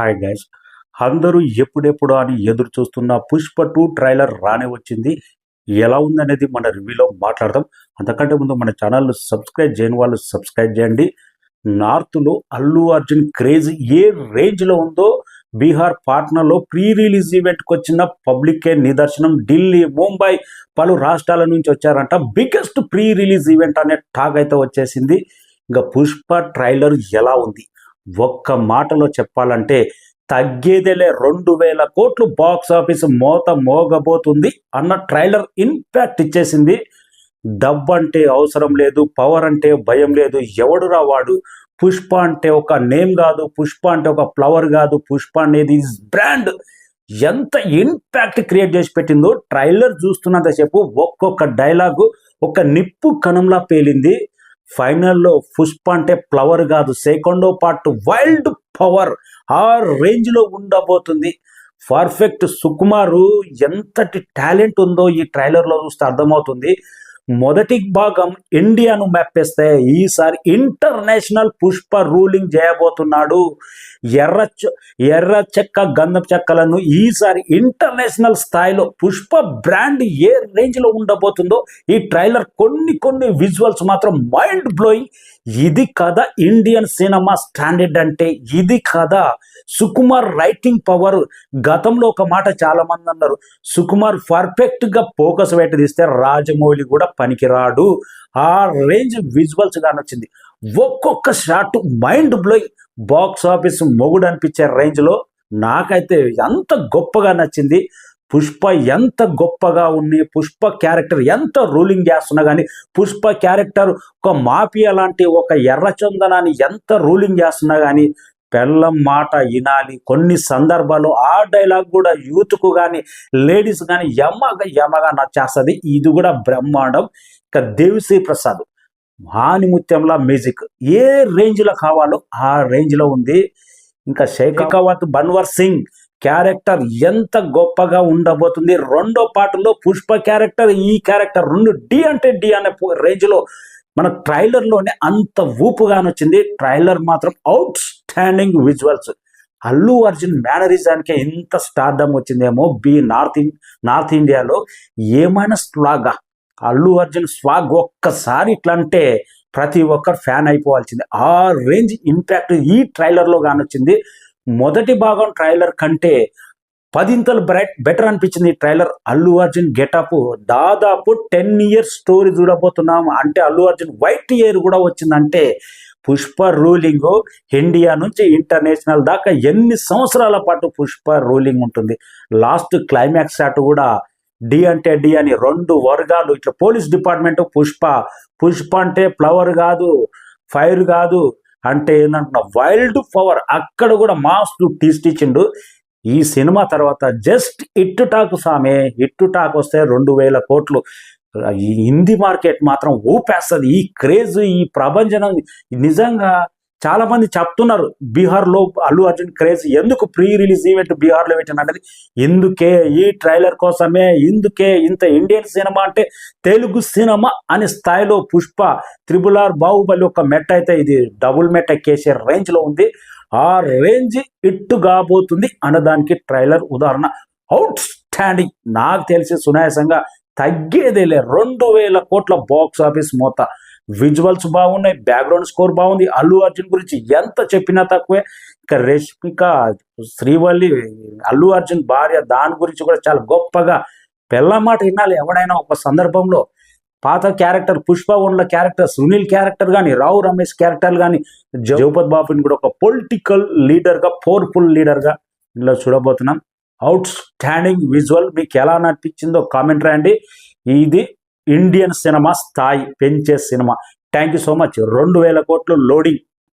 Hi guys, అందరూ ఎప్పుడెప్పుడు అని ఎదురు చూస్తున్న పుష్ప 2 ట్రైలర్ రానే వచ్చింది. ఎలా ఉందనేది మన రివ్యూలో మాట్లాడదాం. అంతకంటే ముందు మన ఛానల్ను సబ్స్క్రైబ్ చేయని వాళ్ళు సబ్స్క్రైబ్ చేయండి. నార్త్లో అల్లు అర్జున్ క్రేజ్ ఏ రేంజ్లో ఉందో బీహార్ పాట్నాలో ప్రీ రిలీజ్ ఈవెంట్కి వచ్చిన పబ్లిక్కే నిదర్శనం. ఢిల్లీ, ముంబై పలు రాష్ట్రాల నుంచి వచ్చారంట. బిగ్గెస్ట్ ప్రీ రిలీజ్ ఈవెంట్ అనే టాక్ అయితే వచ్చేసింది. ఇంకా పుష్ప ట్రైలర్ ఎలా ఉంది? ఒక్క మాటలో చెప్పాలంటే తగ్గేదేలే, 2000 కోట్లు బాక్స్ ఆఫీస్ మోత మోగబోతుంది అన్న ట్రైలర్ ఇంపాక్ట్ ఇచ్చేసింది. డబ్బు అంటే అవసరం లేదు, పవర్ అంటే భయం లేదు. ఎవడురా వాడు? పుష్ప అంటే ఒక నేమ్ కాదు, పుష్ప అంటే ఒక ఫ్లవర్ కాదు, పుష్ప అనేది బ్రాండ్. ఎంత ఇంపాక్ట్ క్రియేట్ చేసి పెట్టిందో ట్రైలర్ చూస్తున్నంతసేపు ఒక్కొక్క డైలాగు ఒక నిప్పు కణంలా పేలింది. ఫైనల్లో పుష్ప అంటే ఫ్లవర్ కాదు, సెకండో పార్ట్ వైల్డ్ పవర్ ఆ రేంజ్లో ఉండబోతుంది. పర్ఫెక్ట్. సుకుమారు ఎంతటి టాలెంట్ ఉందో ఈ ట్రైలర్లో చూస్తే అర్థమవుతుంది. మొదటి భాగం ఇండియాను మ్యాపేస్తే ఈసారి ఇంటర్నేషనల్ పుష్ప రూలింగ్ చేయబోతున్నాడు. ఎర్ర చెక్క గంధం చెక్కలను ఈసారి ఇంటర్నేషనల్ స్థాయిలో పుష్ప బ్రాండ్ ఏ రేంజ్లో ఉండబోతుందో ఈ ట్రైలర్ కొన్ని విజువల్స్ మాత్రం మైండ్ బ్లోయింగ్. ఇది కదా ఇండియన్ సినిమా స్టాండర్డ్ అంటే, ఇది కదా సుకుమార్ రైటింగ్ పవర్. గతంలో ఒక మాట చాలా మంది అన్నారు, సుకుమార్ పర్ఫెక్ట్గా ఫోకస్ పెట్టి తీస్తే రాజమౌళి కూడా పనికిరాడు. ఆ రేంజ్ విజువల్స్ కానొచ్చింది. ఒక్కొక్క shot mind blowing, box office మొగుడు అనిపించే రేంజ్లో నాకైతే ఎంత గొప్పగా నచ్చింది. పుష్ప ఎంత గొప్పగా ఉంది, పుష్ప క్యారెక్టర్ ఎంత రూలింగ్ చేస్తున్నా కానీ, పుష్ప క్యారెక్టర్ ఒక మాఫియా లాంటి ఒక ఎర్రచందనాన్ని ఎంత రూలింగ్ చేస్తున్నా కానీ పెళ్ళం మాట వినాలి. కొన్ని సందర్భాల్లో ఆ డైలాగ్ కూడా యూత్కు కానీ లేడీస్ కానీ యమగా నచ్చేస్తుంది. ఇది కూడా బ్రహ్మాండం. ఇక దేవిశ్రీ ప్రసాద్ భానుముత్యంలా మ్యూజిక్ ఏ రేంజ్లో కావాలో ఆ రేంజ్లో ఉంది. ఇంకా షేకావత్ బన్వర్ సింగ్ క్యారెక్టర్ ఎంత గొప్పగా ఉండబోతుంది. రెండో పాటలో పుష్ప క్యారెక్టర్, ఈ క్యారెక్టర్ రెండు డి అంటే డి అనే రేంజ్లో మన ట్రైలర్లోనే అంత ఊపుగానొచ్చింది. ట్రైలర్ మాత్రం outstanding visuals. Allu Arjun మేనరిజానికే ఇంత స్టార్డమ్ వచ్చిందేమో నార్త్ ఇండియాలో. ఏమైనా స్వాగా అల్లు అర్జున్ స్వాగ్ ఒక్కసారి ఇట్లా అంటే ప్రతి ఒక్కరు ఫ్యాన్ అయిపోవాల్సింది. ఆ రేంజ్ ఇంపాక్ట్ ఈ ట్రైలర్లో కానొచ్చింది. మొదటి భాగం ట్రైలర్ కంటే 10 బెటర్ అనిపించింది ఈ ట్రైలర్. అల్లు అర్జున్ గెటప్ దాదాపు 10 years స్టోరీ చూడబోతున్నాం. అంటే అల్లు అర్జున్ వైట్ ఇయర్ కూడా వచ్చిందంటే పుష్ప రూలింగ్ ఇండియా నుంచి ఇంటర్నేషనల్ దాకా ఎన్ని సంవత్సరాల పాటు పుష్ప రూలింగ్ ఉంటుంది. లాస్ట్ క్లైమాక్స్ షాట్ కూడా డి అంటే డి అని 2 వర్గాలు ఇట్లా పోలీస్ డిపార్ట్మెంట్ పుష్ప అంటే ఫ్లవర్ కాదు, ఫైర్ కాదు, అంటే ఏంటంటున్నా వైల్డ్ పవర్. అక్కడ కూడా మాస్ టీస్ట్ ఇచ్చిండు. ఈ సినిమా తర్వాత జస్ట్ ఇట్టు టాక్ సామే, ఇట్టు టాక్ వస్తే 2000 కోట్లు. ఈ హిందీ మార్కెట్ మాత్రం ఊపేస్తుంది. ఈ క్రేజ్, ఈ ప్రభంజనం నిజంగా చాలా మంది చెప్తున్నారు. బీహార్లో అల్లు అర్జున్ క్రేజ్ ఎందుకు ప్రీ రిలీజ్ ఈవెంట్ బీహార్లో పెట్టిన అనేది ఇందుకే, ఈ ట్రైలర్ కోసమే. ఇందుకే ఇంత ఇండియన్ సినిమా అంటే తెలుగు సినిమా అనే స్థాయిలో పుష్ప, RRR, బాహుబలి ఒక మెట్ అయితే ఇది డబుల్ మెట్ ఎక్కేసే రేంజ్లో ఉంది. ఆ రేంజ్ ఇట్టు కాబోతుంది అన్నదానికి ట్రైలర్ ఉదాహరణ. Out standing. నాకు తెలిసి సునాయాసంగా తగ్గేదేలే, 2000 కోట్ల బాక్స్ ఆఫీస్ మోత. విజువల్స్ బాగున్నాయి, బ్యాక్గ్రౌండ్ స్కోర్ బాగుంది. అల్లు అర్జున్ గురించి ఎంత చెప్పినా తక్కువే. ఇక రష్మిక, శ్రీవల్లి అల్లు అర్జున్ భార్య, దాని గురించి కూడా చాలా గొప్పగా పెళ్ళ మాట వినాలి ఎవడైనా ఒక సందర్భంలో. పాత క్యారెక్టర్ పుష్ప 1లో క్యారెక్టర్ సునీల్ క్యారెక్టర్ కానీ, రావు రమేష్ క్యారెక్టర్ కానీ, జగపత్ బాబుని కూడా ఒక పొలిటికల్ లీడర్గా, పవర్ఫుల్ లీడర్గా ఇందులో చూడబోతున్నాం. Out standing visual. మీకు ఎలా అనిపించిందో కామెంట్ రాయండి. ఇది ఇండియన్ సినిమా స్థాయి పెంచే cinema. Thank you so much. 2000 కోట్లు లోడింగ్.